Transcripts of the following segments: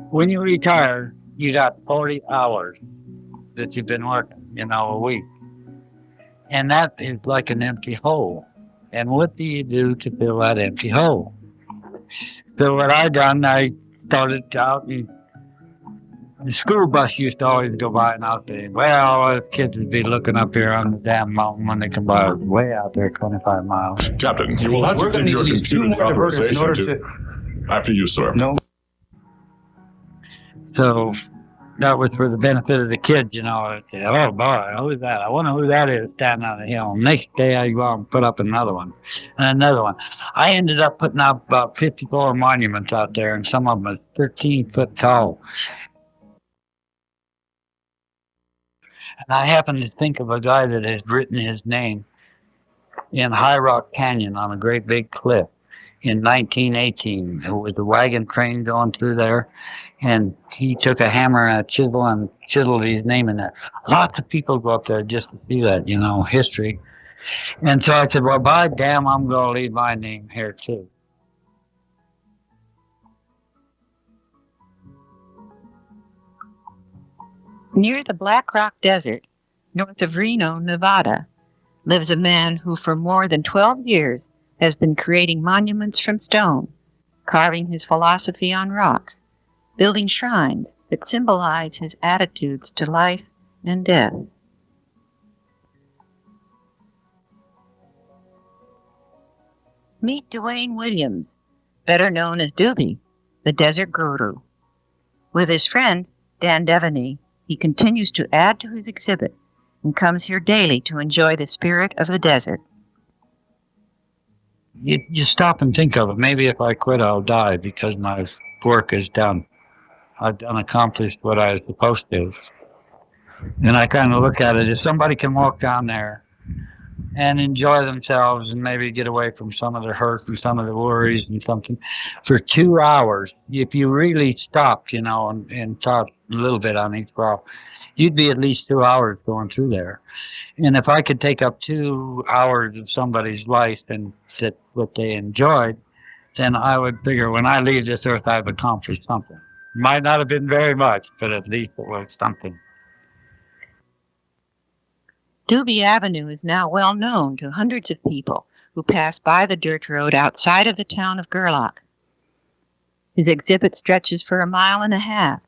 When you retire, you got 40 hours that you've been working, a week. And that is like an empty hole. And what do you do to fill that empty hole? So what I done, I started out, the school bus used to always go by and out there. Well, kids would be looking up here on the damn mountain when they come by way out there, 25 miles. Captain, you will have to give your computer the authorization to... After you, sir. No. So that was for the benefit of the kids, I'd say, oh boy, who's that? I wonder who that is standing on the hill. Next day I go out and put up another one and another one. I ended up putting up about 54 monuments out there, and some of them are 13 foot tall. And I happen to think of a guy that has written his name in High Rock Canyon on a great big cliff in 1918. There was a wagon train going through there, and he took a hammer and a chisel and chiseled his name in there. Lots of people go up there just to see that, history. And so I said, well, by damn, I'm going to leave my name here too. Near the Black Rock Desert, north of Reno, Nevada, lives a man who for more than 12 years has been creating monuments from stone, carving his philosophy on rocks, building shrines that symbolize his attitudes to life and death. Meet DeWayne Williams, better known as Doobie, the desert guru. With his friend, Dan Deveny, he continues to add to his exhibit and comes here daily to enjoy the spirit of the desert. You stop and think of it. Maybe if I quit, I'll die because my work is done. I've done accomplished what I was supposed to. And I kind of look at it, if somebody can walk down there and enjoy themselves and maybe get away from some of the hurt and some of the worries and something for 2 hours, if you really stopped, and thought a little bit on each rock, you'd be at least 2 hours going through there. And if I could take up 2 hours of somebody's life and sit what they enjoyed, then I would figure when I leave this earth, I've accomplished something. Might not have been very much, but at least it was something. Doobie Avenue is now well known to hundreds of people who pass by the dirt road outside of the town of Gerlach. His exhibit stretches for 1.5 miles,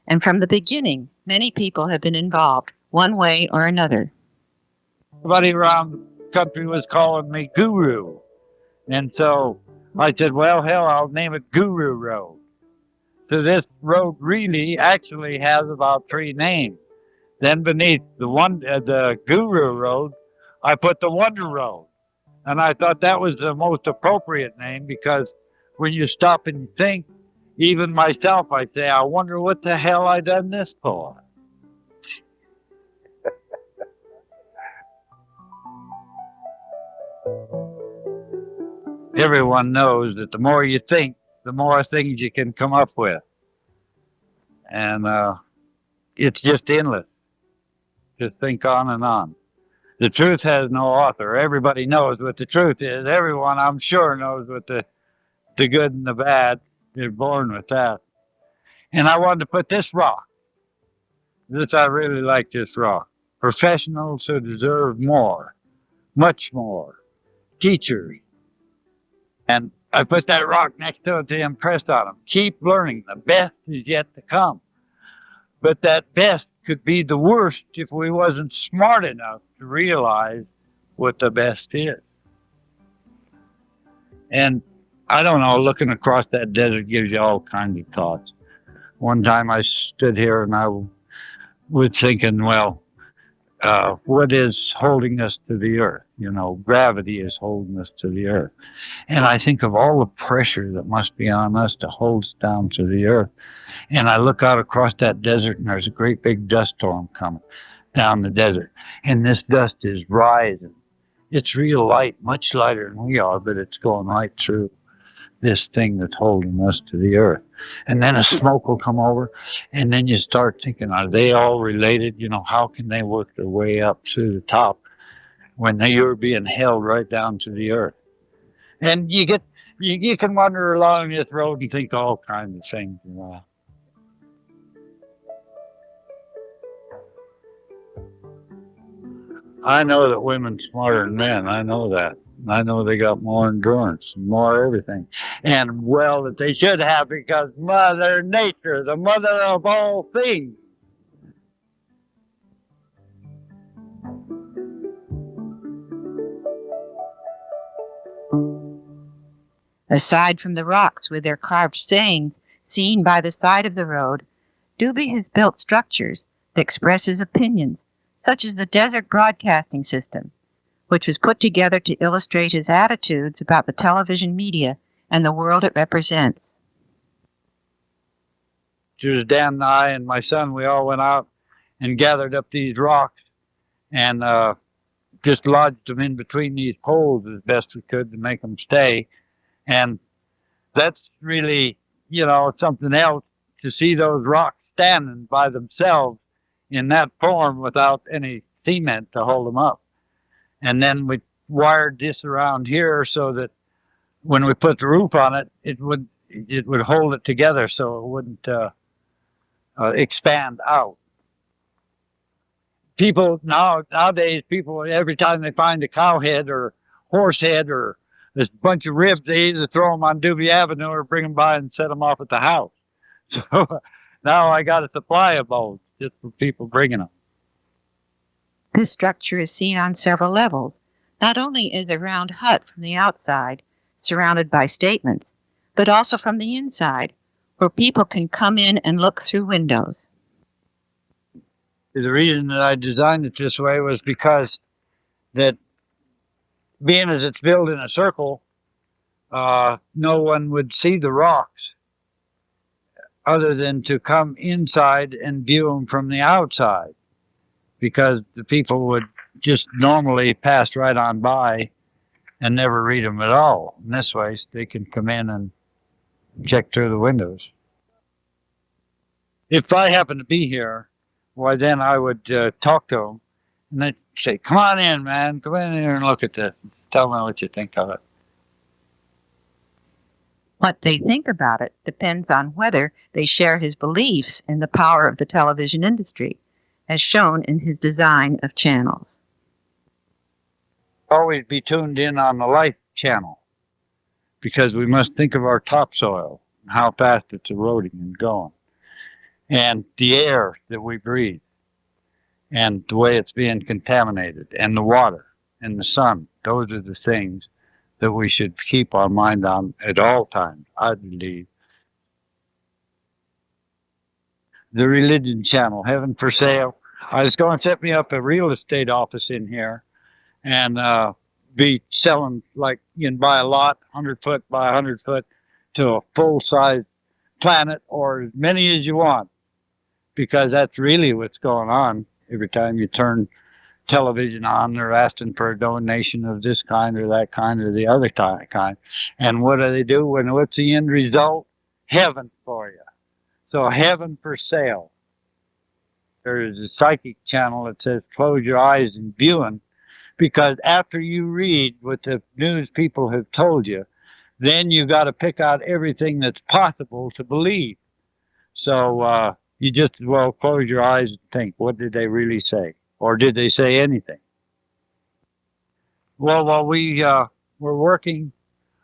and from the beginning, many people have been involved, one way or another. Everybody around the country was calling me Guru. And so I said, well, hell, I'll name it Guru Road. So this road really actually has about 3 names. Then beneath the Guru Road, I put the Wonder Road. And I thought that was the most appropriate name because when you stop and think, even myself, I say, I wonder what the hell I done this for. Everyone knows that the more you think, the more things you can come up with. And it's just endless. Just think on and on. The truth has no author. Everybody knows what the truth is. Everyone, I'm sure, knows what the good and the bad. You're born with that. And I wanted to put this rock. I really like this rock. Professionals who deserve more, much more. Teachers. And I put that rock next to it to impress on them. Keep learning. The best is yet to come. But that best could be the worst if we wasn't smart enough to realize what the best is. And I don't know, looking across that desert gives you all kinds of thoughts. One time I stood here and I was thinking, well, what is holding us to the earth? Gravity is holding us to the earth. And I think of all the pressure that must be on us to hold us down to the earth. And I look out across that desert and there's a great big dust storm coming down the desert. And this dust is rising. It's real light, much lighter than we are, but it's going right through this thing that's holding us to the earth. And then a smoke will come over, and then you start thinking, are they all related? How can they work their way up to the top when you're being held right down to the earth? And you get you can wander along this road and think all kinds of things. You know. I know that women's smarter than men. I know that. I know they got more endurance, more everything. And well, that they should have, because Mother Nature, the mother of all things. Aside from the rocks with their carved sayings seen by the side of the road, Doobie has built structures that express his opinions, such as the Desert Broadcasting System, which was put together to illustrate his attitudes about the television media and the world it represents. Dan and I and my son, we all went out and gathered up these rocks and just lodged them in between these poles as best we could to make them stay. And that's really, you know, something else to see those rocks standing by themselves in that form without any cement to hold them up. And then we wired this around here so that when we put the roof on it, it would hold it together so it wouldn't expand out. People nowadays, every time they find a cow head or horse head or this bunch of ribs, they either throw them on Doobie Avenue or bring them by and set them off at the house. So now I got a supply of those just for people bringing them. This structure is seen on several levels. Not only is a round hut from the outside, surrounded by statements, but also from the inside, where people can come in and look through windows. The reason that I designed it this way was because that being as it's built in a circle, no one would see the rocks other than to come inside and view them from the outside, because the people would just normally pass right on by and never read them at all. And this way, they can come in and check through the windows. If I happen to be here, why then I would talk to them and they'd say, "Come on in, man. Come in here and look at this. Tell me what you think of it." What they think about it depends on whether they share his beliefs in the power of the television industry, as shown in his design of channels. Always be tuned in on the Life channel, because we must think of our topsoil, how fast it's eroding and going, and the air that we breathe, and the way it's being contaminated, and the water and the sun. Those are the things that we should keep our mind on at all times, I believe. The Religion channel, Heaven for Sale. I was going to set me up a real estate office in here and be selling, like, you can buy a lot, 100 foot by 100 foot, to a full-size planet or as many as you want, because that's really what's going on. Every time you turn television on, they're asking for a donation of this kind or that kind or the other kind. And what do they do? What's the end result? Heaven for you. So Heaven for Sale. There's a psychic channel that says close your eyes and viewing, because after you read what the news people have told you, then you got to pick out everything that's possible to believe. So you just as well close your eyes and think, what did they really say? Or did they say anything? Well, while we were working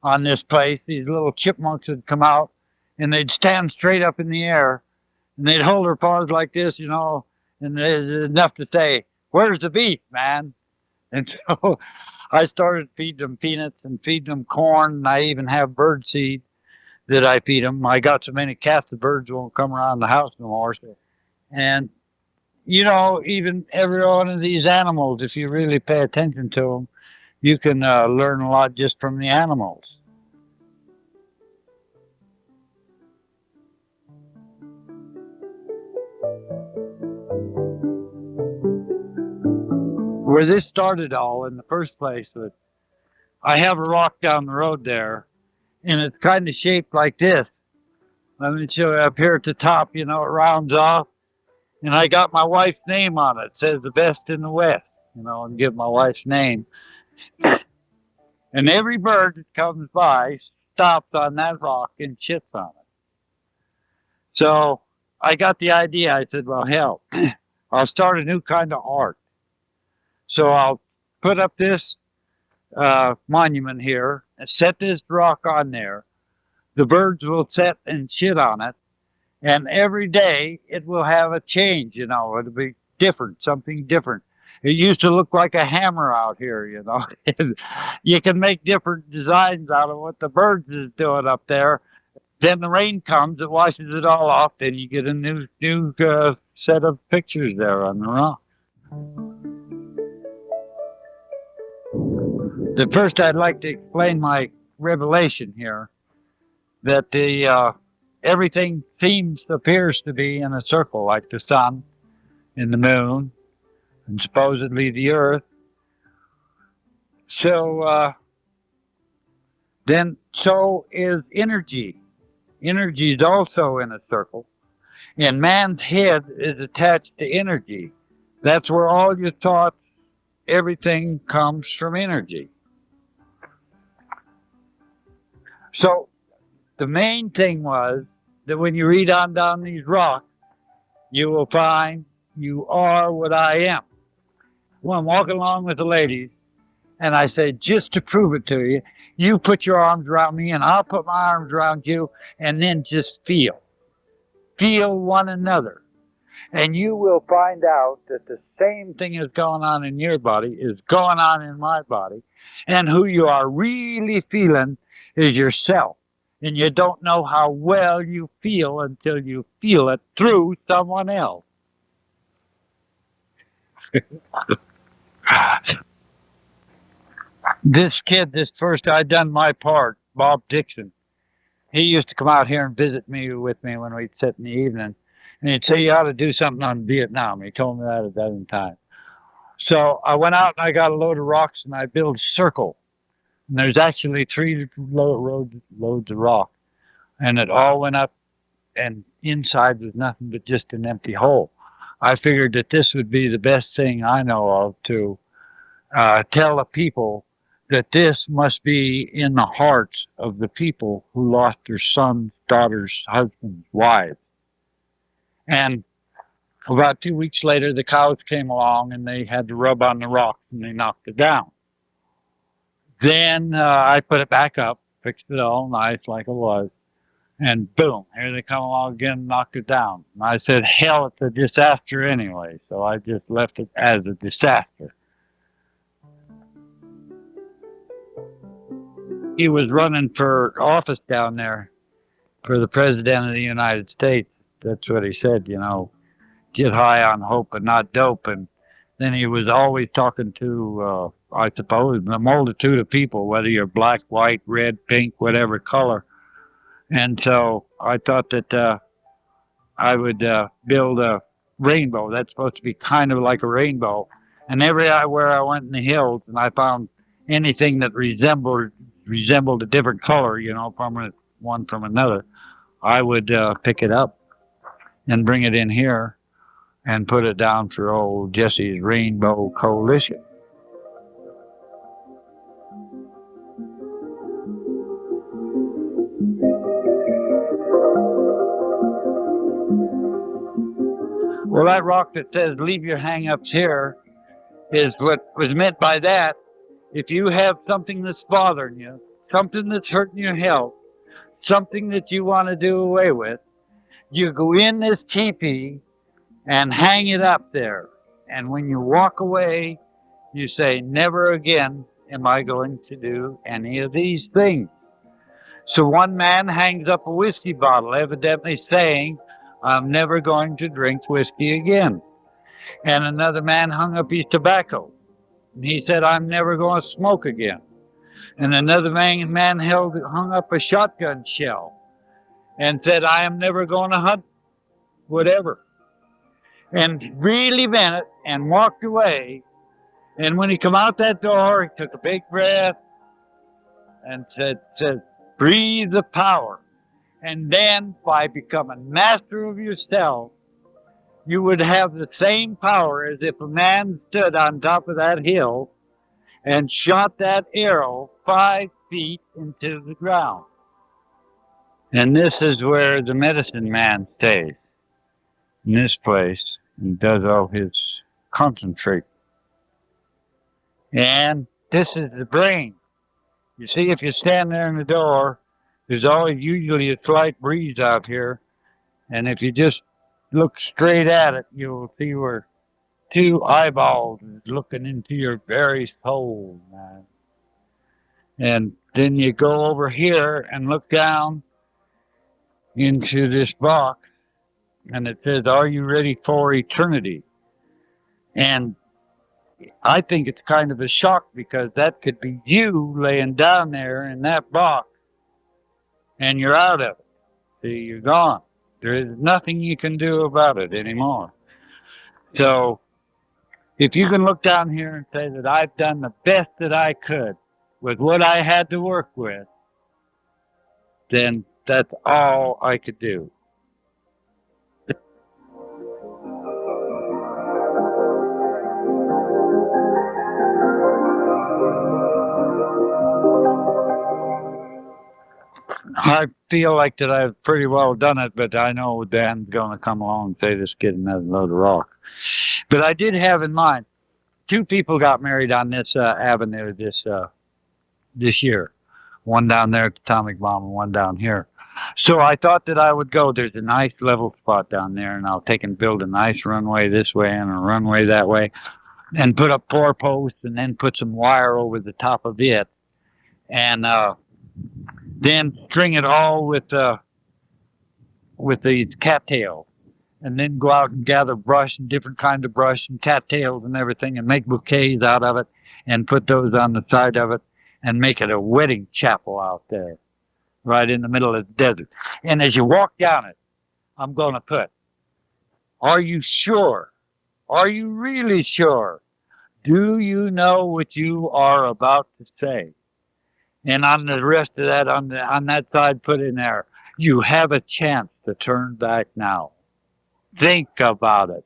on this place, these little chipmunks would come out and they'd stand straight up in the air and they'd hold their paws like this, you know, and there's enough to say, "Where's the beef, man?" And so I started feeding them peanuts and feeding them corn, and I even have bird seed that I feed them. I got so many cats, the birds won't come around the house no more. And, you know, even every one of these animals, if you really pay attention to them, you can learn a lot just from the animals. Where this started all in the first place, was I have a rock down the road there, and it's kind of shaped like this. Let me show you up here at the top, you know, it rounds off, and I got my wife's name on it. It says the best in the West, you know, and give my wife's name. And every bird that comes by stops on that rock and shits on it. So I got the idea. I said, well, hell, I'll start a new kind of art. So I'll put up this monument here and set this rock on there. The birds will sit and shit on it. And every day it will have a change, it'll be different, something different. It used to look like a hammer out here, You can make different designs out of what the birds is doing up there. Then the rain comes, it washes it all off, then you get a new set of pictures there on the rock. The first I'd like to explain my revelation here, that everything appears to be in a circle, like the sun and the moon and supposedly the earth. So so is energy. Energy is also in a circle, and man's head is attached to energy. That's where all your thoughts, everything comes from energy. So the main thing was that when you read on down these rocks, you will find you are what I am. Well, I'm walking along with the ladies, and I say, just to prove it to you, you put your arms around me, and I'll put my arms around you, and then just feel. Feel one another. And you will find out that the same thing is going on in your body is going on in my body. And who you are really feeling is yourself. And you don't know how well you feel until you feel it through someone else. This kid, I'd done my part, Bob Dixon. He used to come out here and visit me with me when we'd sit in the evening. And he'd say, you ought to do something on Vietnam. He told me that a dozen times. So I went out and I got a load of rocks and I built a circle. And there's actually 3 loads of rock. And it all went up, and inside was nothing but just an empty hole. I figured that this would be the best thing I know of to tell the people that this must be in the hearts of the people who lost their sons, daughters, husbands, wives. And about 2 weeks later, the cows came along and they had to rub on the rocks and they knocked it down. Then I put it back up, fixed it all nice like it was, and boom, here they come along again and knocked it down. And I said, hell, it's a disaster anyway, so I just left it as a disaster. He was running for office down there for the President of the United States. That's what he said, get high on hope and not dope. And then he was always talking to, I suppose, a multitude of people, whether you're black, white, red, pink, whatever color. And so I thought that I would build a rainbow. That's supposed to be kind of like a rainbow. And everywhere I went in the hills and I found anything that resembled a different color, from one from another, I would pick it up and bring it in here and put it down for old Jesse's Rainbow Coalition. Well, that rock that says leave your hang-ups here is what was meant by that. If you have something that's bothering you, something that's hurting your health, something that you want to do away with, you go in this teepee and hang it up there. And when you walk away, you say, never again am I going to do any of these things. So one man hangs up a whiskey bottle, evidently saying, I'm never going to drink whiskey again. And another man hung up his tobacco. And he said, I'm never going to smoke again. And another man hung up a shotgun shell and said, I am never going to hunt whatever. And really meant it and walked away. And when he come out that door, he took a big breath and said, breathe the power. And then by becoming master of yourself, you would have the same power as if a man stood on top of that hill and shot that arrow 5 feet into the ground. And this is where the medicine man stays. In this place, he does all his concentrate. And this is the brain. You see, if you stand there in the door, there's always usually a slight breeze out here. And if you just look straight at it, you'll see where two eyeballs is looking into your very soul, man. And then you go over here and look down into this box, and it says, "Are you ready for eternity?" And I think it's kind of a shock because that could be you laying down there in that box, and you're out of it. See, you're gone. There is nothing you can do about it anymore. So if you can look down here and say that I've done the best that I could with what I had to work with, then that's all I could do. I feel like that I've pretty well done it, but I know Dan's going to come along and say, just get another load of rock. But I did have in mind, two people got married on this avenue this year. One down there at the Atomic Bomb and one down here. So I thought that I would go. There's a nice level spot down there, and I'll take and build a nice runway this way and a runway that way, and put up 4 posts and then put some wire over the top of it. And then string it all with the cattails, and then go out and gather brush and different kinds of brush and cattails and everything, and make bouquets out of it, and put those on the side of it, and make it a wedding chapel out there, right in the middle of the desert. And as you walk down it, I'm going to put, "Are you sure? Are you really sure? Do you know what you are about to say?" And on the rest of that, on that side, put in there, "You have a chance to turn back now. Think about it."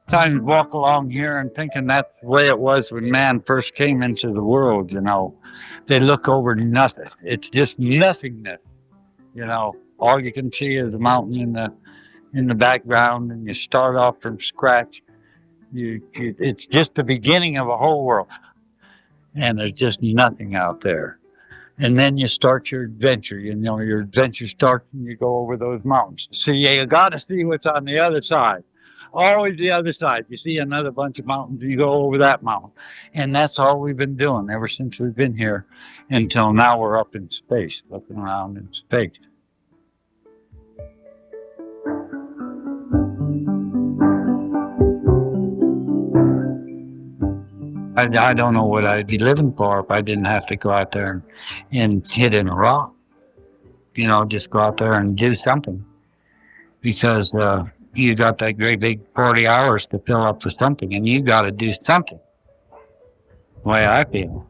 Sometimes walk along here and thinking that's the way it was when man first came into the world, you know. They look over nothing. It's just nothingness, you know. All you can see is a mountain in the background, and you start off from scratch. It's just the beginning of a whole world, and there's just nothing out there. And then you start your adventure. You know, your adventure starts and you go over those mountains. So you got to see what's on the other side. Always the other side. You see another bunch of mountains, and you go over that mountain. And that's all we've been doing ever since we've been here until now. We're up in space, looking around in space. I don't know what I'd be living for if I didn't have to go out there and hit in a rock. You know, just go out there and do something. Because you got that great big 40 hours to fill up for something, and you got to do something. The way I feel.